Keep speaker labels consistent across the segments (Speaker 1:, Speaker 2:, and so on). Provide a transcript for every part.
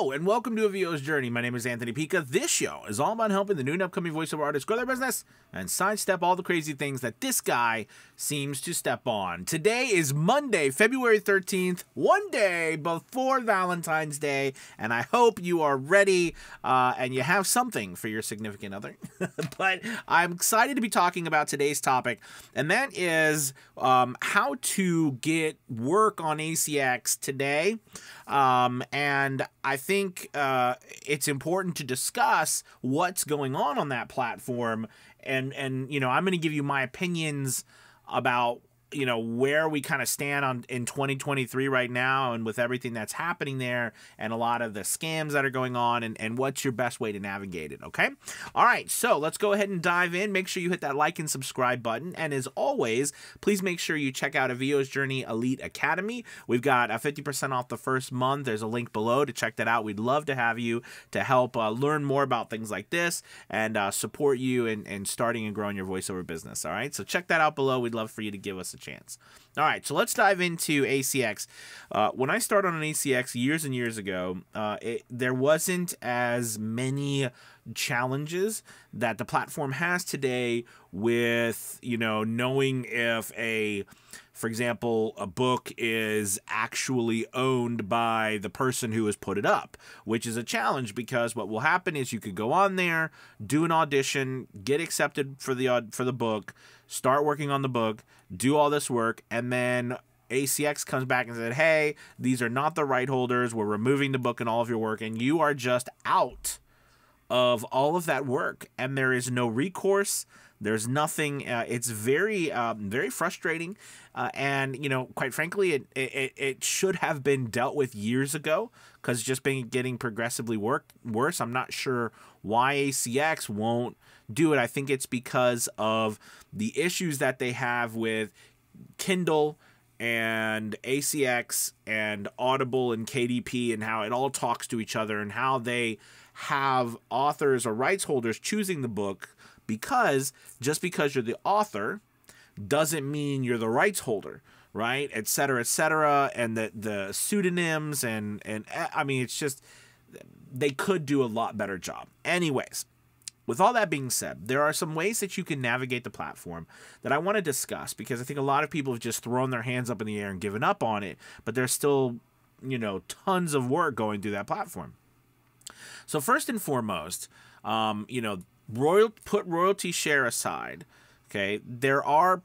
Speaker 1: Hello, and welcome to A VO's Journey. My name is Anthony Pica. This show is all about helping the new and upcoming voiceover artists grow their business and sidestep all the crazy things that this guy seems to step on. Today is Monday, February 13th, one day before Valentine's Day, and I hope you are ready and you have something for your significant other. But I'm excited to be talking about today's topic, and that is how to get work on ACX today. And I think it's important to discuss what's going on that platform, and you know, I'm going to give you my opinions about, you know, where we kind of stand in 2023 right now, and with everything that's happening there, and a lot of the scams that are going on, and what's your best way to navigate it. Okay, all right, so let's go ahead and dive in. Make sure you hit that like and subscribe button, and as always, please make sure you check out A VO's Journey Elite Academy. We've got 50% off the first month. There's a link below to check that out. We'd love to have you to help learn more about things like this and support you in starting and growing your voiceover business. All right, so check that out below. We'd love for you to give us a chance. All right, so let's dive into ACX. When I started on ACX years and years ago, there wasn't as many challenges that the platform has today with, you know, knowing if for example, a book is actually owned by the person who has put it up, which is a challenge, because what will happen is you could go on there, do an audition, get accepted for the book, start working on the book, do all this work, and then ACX comes back and said, hey, these are not the right holders, we're removing the book and all of your work, and you are just out of all of that work, and there is no recourse. There's nothing. It's very, very frustrating, and you know, quite frankly, it should have been dealt with years ago, because it's just been getting progressively worse. I'm not sure why ACX won't do it. I think it's because of the issues that they have with Kindle and ACX and Audible and KDP, and how it all talks to each other, and how they have authors or rights holders choosing the book, because just because you're the author doesn't mean you're the rights holder, right? Et cetera, and the pseudonyms, and I mean, it's just, they could do a lot better job. Anyways, with all that being said, there are some ways that you can navigate the platform that I want to discuss, because I think a lot of people have just thrown their hands up in the air and given up on it, but there's still, you know, tons of work going through that platform. So first and foremost, you know, put royalty share aside. Okay, there are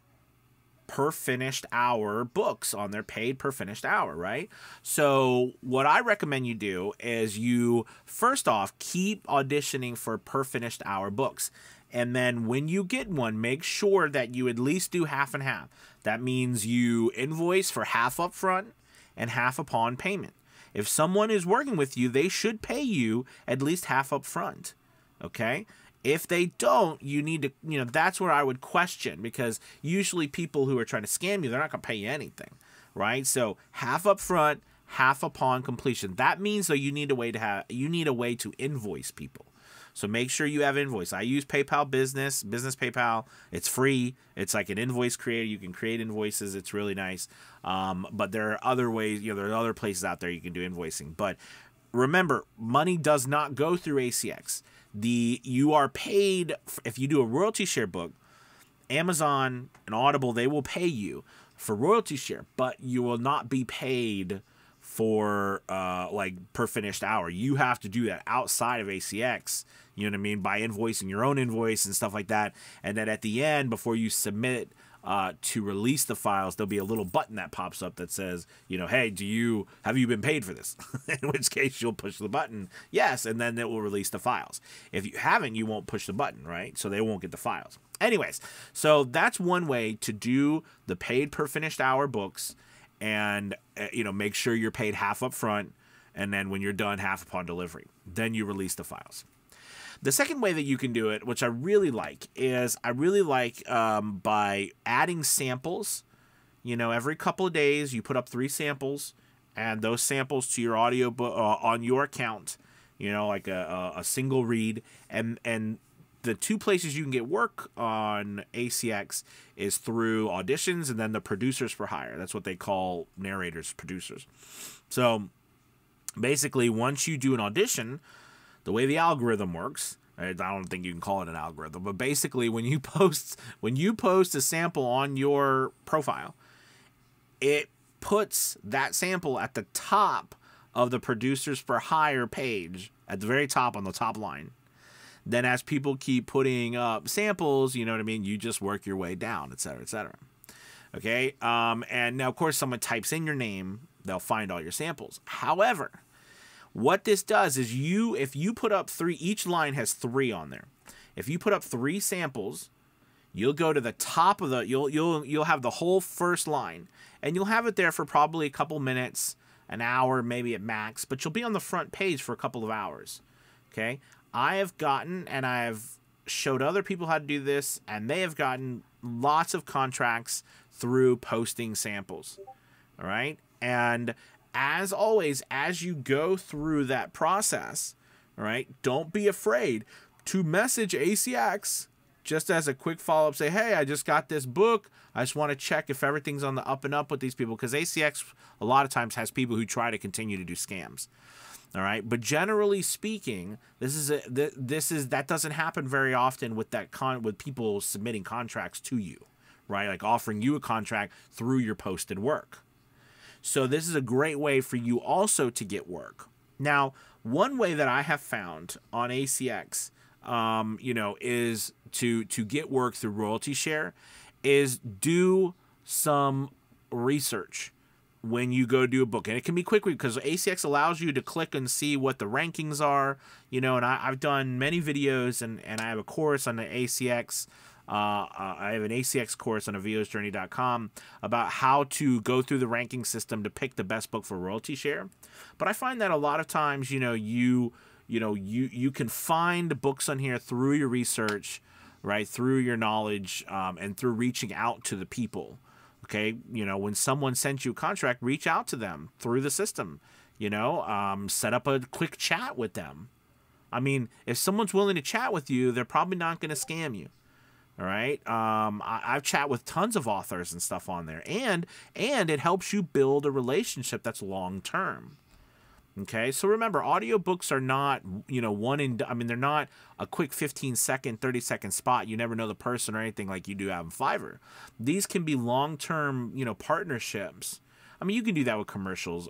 Speaker 1: per finished hour books on their paid per finished hour, right? So what I recommend you do is you first off keep auditioning for per finished hour books, and then when you get one, make sure that you at least do half and half. That means you invoice for half up front and half upon payment. If someone is working with you, they should pay you at least half up front. Okay? If they don't, you need to, you know, that's where I would question, because usually people who are trying to scam you, they're not going to pay you anything, right? So half up front, half upon completion. That means, though, you need a way to invoice people. So make sure you have invoice. I use PayPal Business PayPal. It's free. It's like an invoice creator. You can create invoices. It's really nice. But there are other ways, you know, there are other places out there you can do invoicing. But remember, money does not go through ACX. You are paid, if you do a royalty share book, Amazon and Audible, they will pay you for royalty share, but you will not be paid for like per finished hour. You have to do that outside of ACX, you know what I mean, by invoicing your own invoice and stuff like that. And then at the end, before you submit to release the files, there'll be a little button that pops up that says, you know, hey, have you been paid for this? In which case you'll push the button, yes, and then it will release the files. If you haven't, you won't push the button, right? So they won't get the files. Anyways, so that's one way to do the paid per finished hour books, and you know, make sure you're paid half up front, and then when you're done, half upon delivery. Then you release the files. The second way that you can do it, which I really like, is by adding samples. You know, every couple of days you put up 3 samples, and those samples to your audio book on your account. You know, like a single read, and the 2 places you can get work on ACX is through Auditions, and then the producers for hire. That's what they call narrators, producers. So basically, once you do an audition, the way the algorithm works, I don't think you can call it an algorithm, but basically when you post a sample on your profile, it puts that sample at the top of the Producers for Hire page, at the very top on the top line. Then as people keep putting up samples, you know what I mean, you just work your way down, et cetera, et cetera. Okay, and now of course someone types in your name, they'll find all your samples. However, what this does is if you put up 3, each line has 3 on there. If you put up 3 samples, you'll go to the top of the, you'll have the whole first line, and you'll have it there for probably a couple minutes, an hour, maybe at max, but you'll be on the front page for a couple of hours. Okay, I have gotten, and I've showed other people how to do this, and they have gotten lots of contracts through posting samples. All right, and as always, as you go through that process, all right, don't be afraid to message ACX just as a quick follow-up. Say, hey, I just got this book. I just want to check if everything's on the up and up with these people, because ACX a lot of times has people who try to continue to do scams. All right, but generally speaking, that doesn't happen very often with with people submitting contracts to you, right? Like offering you a contract through your posted work. So this is a great way for you also to get work. Now, one way that I have found on ACX, you know, is to get work through royalty share, is do some research when you go do a book. And it can be quick because ACX allows you to click and see what the rankings are, you know, and I've done many videos and I have a course on the ACX. I have an ACX course on aviosjourney.com about how to go through the ranking system to pick the best book for royalty share. But I find that a lot of times, you know, you can find books on here through your research, right, through your knowledge, and through reaching out to the people. Okay, you know, when someone sends you a contract, reach out to them through the system. You know, set up a quick chat with them. I mean, if someone's willing to chat with you, they're probably not going to scam you. All right. I've chat with tons of authors and stuff on there, and it helps you build a relationship that's long term. Okay. So remember, audiobooks are not, you know, I mean, they're not a quick 15-second, 30-second spot. You never know the person or anything like you do have in Fiverr. These can be long-term, you know, partnerships. I mean, you can do that with commercials,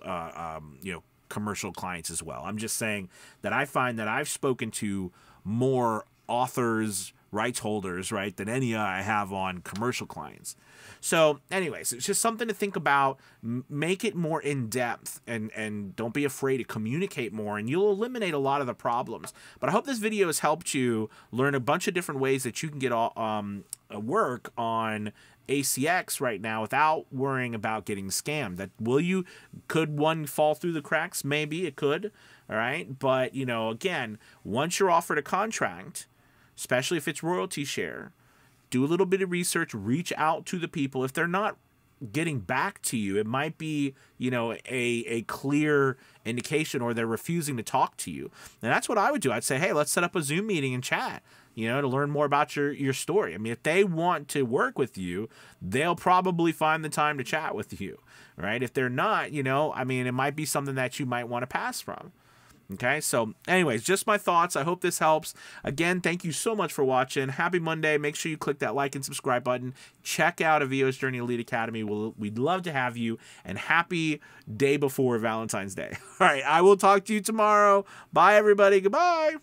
Speaker 1: you know, commercial clients as well. I'm just saying that I find that I've spoken to more authors, rights holders, right, than any I have on commercial clients. So anyways, it's just something to think about. Make it more in depth, and don't be afraid to communicate more, and you'll eliminate a lot of the problems. But I hope this video has helped you learn a bunch of different ways that you can get work on ACX right now without worrying about getting scammed. Could one fall through the cracks? Maybe it could. All right, but you know, again, once you're offered a contract, especially if it's royalty share, do a little bit of research, reach out to the people. If they're not getting back to you, it might be, you know, a clear indication, or they're refusing to talk to you. And that's what I would do. I'd say, hey, let's set up a Zoom meeting and chat, you know, to learn more about your story. I mean, if they want to work with you, they'll probably find the time to chat with you, right? If they're not, you know, I mean, it might be something that you might want to pass from. Okay, so anyways, just my thoughts. I hope this helps. Again, thank you so much for watching. Happy Monday. Make sure you click that like and subscribe button. Check out Avio's Journey Elite Academy. We'd love to have you. And happy day before Valentine's Day. All right, I will talk to you tomorrow. Bye, everybody. Goodbye.